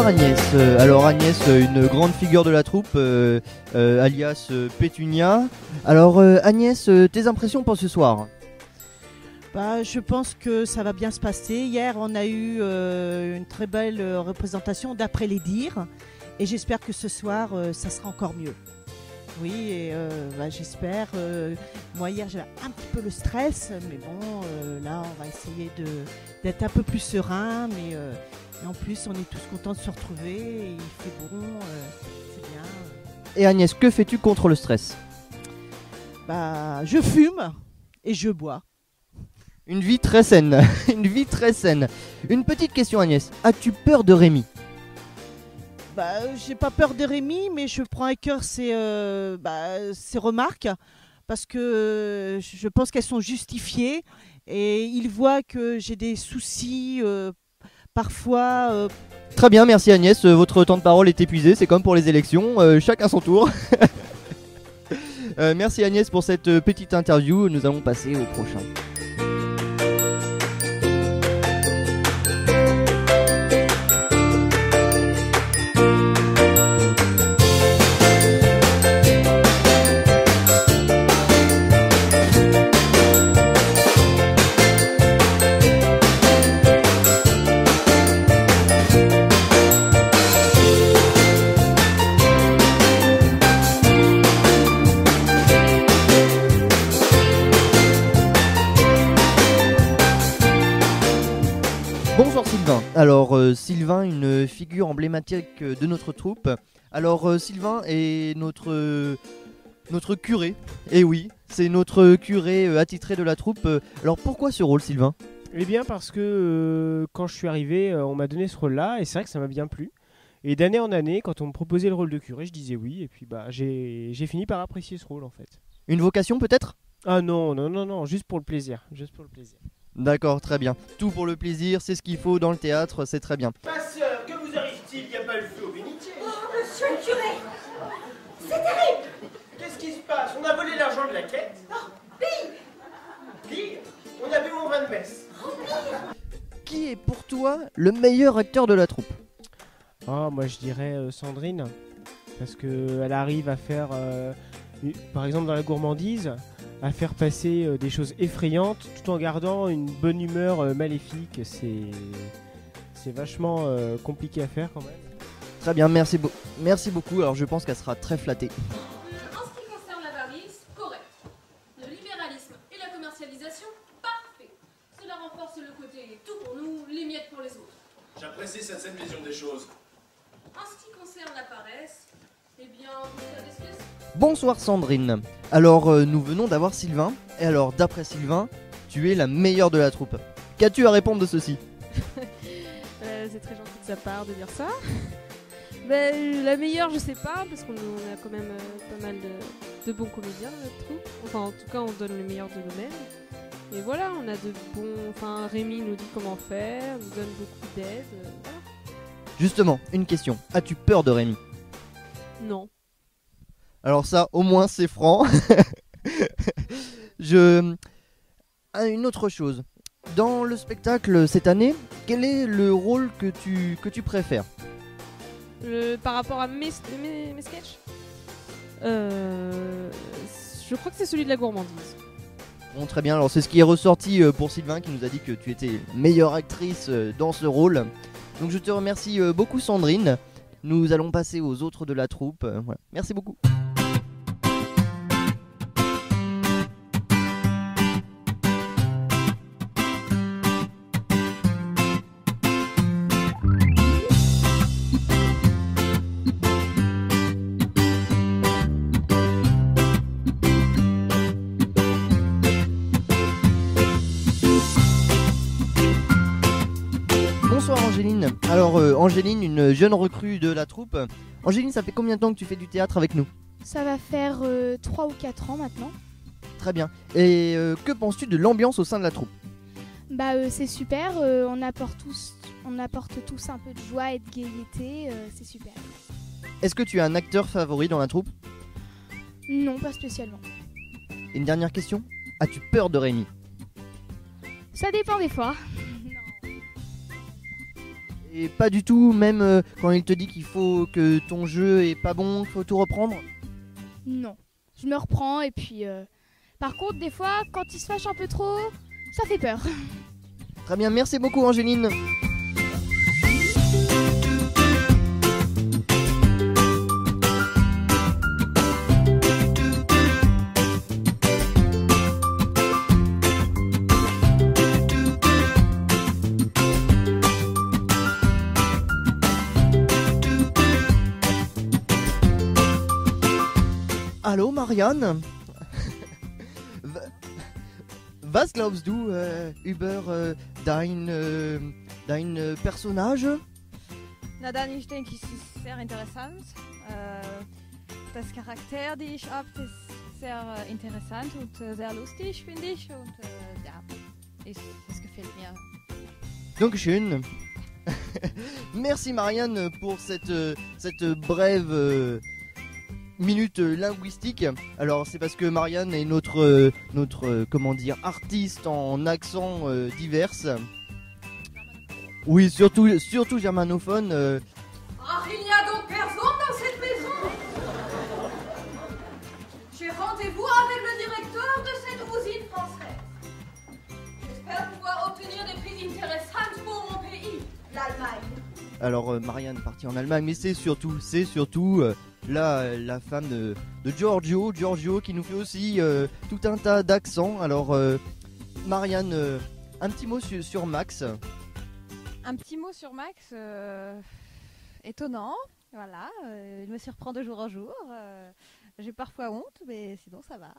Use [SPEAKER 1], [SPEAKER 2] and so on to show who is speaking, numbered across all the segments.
[SPEAKER 1] Agnès. Alors Agnès, une grande figure de la troupe, alias Pétunia. Alors Agnès, tes impressions pour ce soir?
[SPEAKER 2] Je pense que ça va bien se passer. Hier, on a eu une très belle représentation d'après les dires. Et j'espère que ce soir, ça sera encore mieux. Oui, et j'espère. Moi, hier, j'avais un petit peu le stress. Mais bon, là, on va essayer d'être un peu plus serein. Mais en plus, on est tous contents de se retrouver. Et il fait bon, c'est bien.
[SPEAKER 1] Et Agnès, que fais-tu contre le stress?
[SPEAKER 2] Je fume et je bois.
[SPEAKER 1] Une vie très saine, une vie très saine. Une petite question Agnès, as-tu peur de Rémi?
[SPEAKER 2] J'ai pas peur de Rémi, mais je prends à cœur ses remarques parce que je pense qu'elles sont justifiées et il voit que j'ai des soucis parfois.
[SPEAKER 1] Très bien, merci Agnès, votre temps de parole est épuisé, c'est comme pour les élections, chacun son tour. Merci Agnès pour cette petite interview, nous allons passer au prochain. Bonsoir Sylvain. Alors Sylvain, une figure emblématique de notre troupe. Alors Sylvain est notre curé. Et oui, c'est notre curé attitré de la troupe. Alors pourquoi ce rôle Sylvain?
[SPEAKER 3] Eh bien parce que quand je suis arrivé, on m'a donné ce rôle-là et c'est vrai que ça m'a bien plu. Et d'année en année, quand on me proposait le rôle de curé, je disais oui. Et puis j'ai fini par apprécier ce rôle en fait.
[SPEAKER 1] Une vocation peut-être?
[SPEAKER 3] Ah non, juste pour le plaisir.
[SPEAKER 1] D'accord, très bien. Tout pour le plaisir, c'est ce qu'il faut dans le théâtre, c'est très bien.
[SPEAKER 4] Ma sœur, que vous arrive-t-il? Il n'y a pas le feu au bénitier.
[SPEAKER 5] Oh, monsieur le curé, c'est terrible.
[SPEAKER 4] Qu'est-ce qui se passe? On a volé l'argent de la quête?
[SPEAKER 5] Oh, pire.
[SPEAKER 4] Pire, on a bu mon vin de messe.
[SPEAKER 5] Oh, pire.
[SPEAKER 1] Qui est pour toi le meilleur acteur de la troupe?
[SPEAKER 3] Moi je dirais Sandrine. Parce qu'elle arrive à faire, par exemple dans la gourmandise, à faire passer des choses effrayantes tout en gardant une bonne humeur maléfique. C'est vachement compliqué à faire quand même.
[SPEAKER 1] Très bien, merci beaucoup. Alors je pense qu'elle sera très flattée.
[SPEAKER 6] En ce qui concerne l'avarice, correct. Le libéralisme et la commercialisation, parfait. Cela renforce le côté tout pour nous, les miettes pour les autres.
[SPEAKER 4] J'apprécie cette saine vision des choses.
[SPEAKER 6] En ce qui concerne la paresse, eh bien, vous savez ce que c'est.
[SPEAKER 1] Bonsoir Sandrine. Alors nous venons d'avoir Sylvain. Et alors d'après Sylvain, tu es la meilleure de la troupe. Qu'as-tu à répondre de ceci?
[SPEAKER 7] C'est très gentil de sa part de dire ça. La meilleure, je sais pas, parce qu'on a quand même pas mal de bons comédiens dans notre troupe. Enfin, en tout cas, on donne le meilleur de nous-mêmes. Et voilà, on a de bons. Enfin, Rémi nous dit comment faire, nous donne beaucoup d'aide. Voilà.
[SPEAKER 1] Justement, une question. As-tu peur de Rémi?
[SPEAKER 7] Non.
[SPEAKER 1] Alors ça, au moins, c'est franc. Une autre chose. Dans le spectacle cette année, quel est le rôle que tu préfères?
[SPEAKER 7] Par rapport à mes sketchs, je crois que c'est celui de la gourmandise.
[SPEAKER 1] Bon, très bien, alors c'est ce qui est ressorti pour Sylvain qui nous a dit que tu étais meilleure actrice dans ce rôle. Donc je te remercie beaucoup Sandrine. Nous allons passer aux autres de la troupe. Voilà. Merci beaucoup. Bonsoir Angéline. Alors Angéline, une jeune recrue de la troupe. Angéline, ça fait combien de temps que tu fais du théâtre avec nous?
[SPEAKER 8] Ça va faire 3 ou 4 ans maintenant.
[SPEAKER 1] Très bien. Et que penses-tu de l'ambiance au sein de la troupe?
[SPEAKER 8] C'est super, on apporte tous un peu de joie et de gaieté, c'est super.
[SPEAKER 1] Est-ce que tu as un acteur favori dans la troupe?
[SPEAKER 8] Non, pas spécialement.
[SPEAKER 1] Et une dernière question, as-tu peur de Rémi?
[SPEAKER 8] Ça dépend des fois.
[SPEAKER 1] Et pas du tout, même quand il te dit qu'il faut que ton jeu est pas bon, qu'il faut tout reprendre?
[SPEAKER 8] Non, je me reprends et puis... Par contre, des fois, quand il se fâche un peu trop, ça fait peur.
[SPEAKER 1] Très bien, merci beaucoup Angéline. Allô Marianne? Was glaubst du über dein Personage?
[SPEAKER 9] Na dann, ich denke, es ist sehr interessant. Das Charakter, die ich habe, ist sehr interessant und sehr lustig, finde ich. Und ja, es gefällt mir.
[SPEAKER 1] Dankeschön. Merci Marianne pour cette brève minute linguistique. Alors c'est parce que Marianne est notre comment dire, artiste en accents divers. Oui, surtout germanophone.
[SPEAKER 6] Ah, il n'y a donc personne dans cette maison. J'ai rendez-vous avec le directeur de cette usine française. J'espère pouvoir obtenir des prix intéressants pour mon pays, l'Allemagne.
[SPEAKER 1] Alors Marianne est partie en Allemagne, mais c'est surtout la femme de Giorgio qui nous fait aussi tout un tas d'accents. Alors Marianne, un petit mot sur Max.
[SPEAKER 9] Un petit mot sur Max, étonnant, voilà, il me surprend de jour en jour, j'ai parfois honte, mais sinon ça va.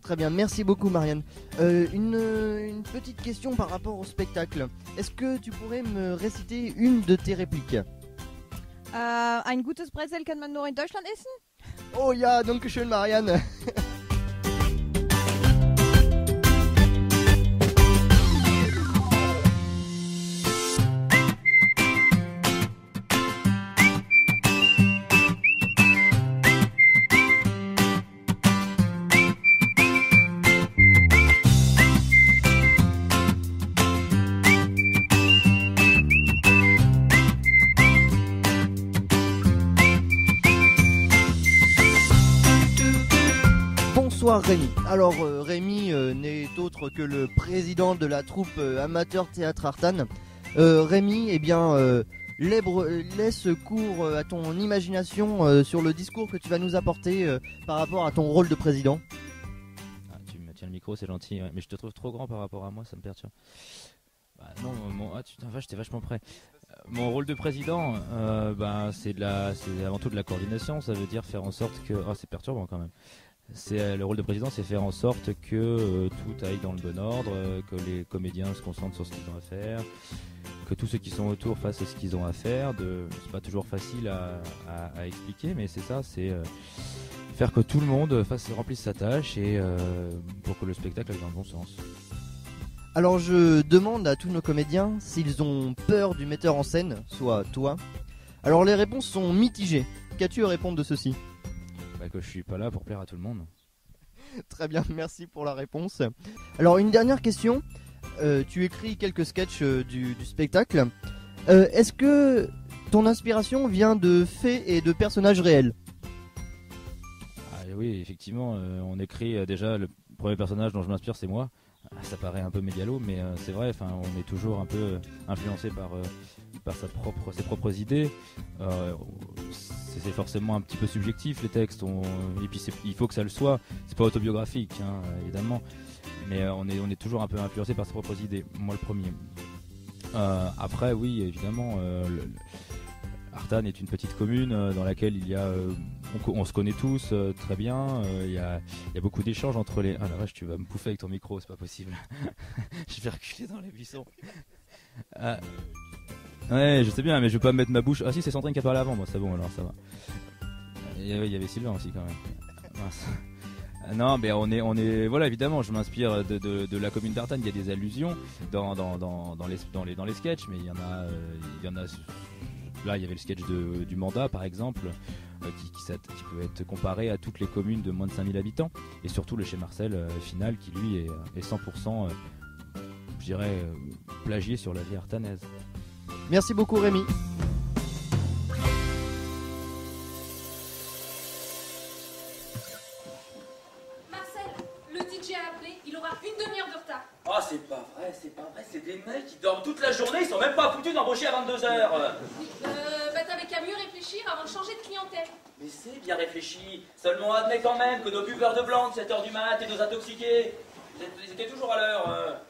[SPEAKER 1] Très bien, merci beaucoup Marianne. Une petite question par rapport au spectacle. Est-ce que tu pourrais me réciter une de tes répliques?
[SPEAKER 9] Ein gutes Brezel kann man nur in Deutschland essen?
[SPEAKER 1] Oh ja, danke schön Marianne. Bonsoir Rémi. Alors Rémi n'est autre que le président de la troupe amateur théâtre Artan. Rémi, eh bien, laisse cours à ton imagination sur le discours que tu vas nous apporter par rapport à ton rôle de président.
[SPEAKER 10] Ah, tu me tiens le micro, c'est gentil, ouais. Mais je te trouve trop grand par rapport à moi, ça me perturbe. Bah, non, j'étais vachement prêt. Mon rôle de président, c'est avant tout de la coordination. Ça veut dire faire en sorte que... Oh, c'est perturbant quand même. Le rôle de président, c'est faire en sorte que tout aille dans le bon ordre, que les comédiens se concentrent sur ce qu'ils ont à faire, que tous ceux qui sont autour fassent ce qu'ils ont à faire. C'est pas toujours facile à expliquer, mais c'est ça, c'est faire que tout le monde remplisse sa tâche et pour que le spectacle aille dans le bon sens.
[SPEAKER 1] Alors je demande à tous nos comédiens s'ils ont peur du metteur en scène, soit toi. Alors les réponses sont mitigées. Qu'as-tu à répondre de ceci ?
[SPEAKER 10] Que je suis pas là pour plaire à tout le monde.
[SPEAKER 1] Très bien, merci pour la réponse. Alors une dernière question. Tu écris quelques sketchs du spectacle. Est-ce que ton inspiration vient de faits et de personnages réels ?
[SPEAKER 10] Oui, effectivement, on écrit déjà le premier personnage dont je m'inspire, c'est moi. Ça paraît un peu mégalo, mais c'est vrai. Enfin, on est toujours un peu influencé par ses propres idées. C'est forcément un petit peu subjectif les textes. Et puis il faut que ça le soit. C'est pas autobiographique, hein, évidemment. Mais on est toujours un peu influencé par ses propres idées. Moi, le premier. Après, oui, évidemment. Artan est une petite commune dans laquelle il y a, on se connaît tous très bien. Il y a beaucoup d'échanges entre les. Ah la vache, tu vas me pouffer avec ton micro, c'est pas possible. Je vais reculer dans les buissons. Ouais, je sais bien, mais je veux pas me mettre ma bouche. Ah si, c'est Sandrine qui a parlé avant, moi, c'est bon, alors ça va. Il y avait Sylvain aussi quand même. Mince. Non, mais on est, voilà, évidemment, je m'inspire de la commune d'Artan. Il y a des allusions dans les sketchs, mais il y en a. Là, il y avait le sketch du mandat, par exemple, qui peut être comparé à toutes les communes de moins de 5000 habitants. Et surtout le chez Marcel final, qui lui est 100%, je dirais, plagié sur la vie artanaise.
[SPEAKER 1] Merci beaucoup Rémi.
[SPEAKER 6] Marcel, le DJ a appelé, il aura une demi-heure de retard.
[SPEAKER 11] Ah, c'est pas vrai, c'est des mecs qui dorment toute la journée, ils sont même pas foutus d'embaucher à 22h.
[SPEAKER 6] Bah t'avais qu'à mieux réfléchir avant de changer de clientèle.
[SPEAKER 11] Mais c'est bien réfléchi, seulement admets quand même que nos buveurs de blanc de 7h du mat et nos intoxiqués, ils étaient toujours à l'heure.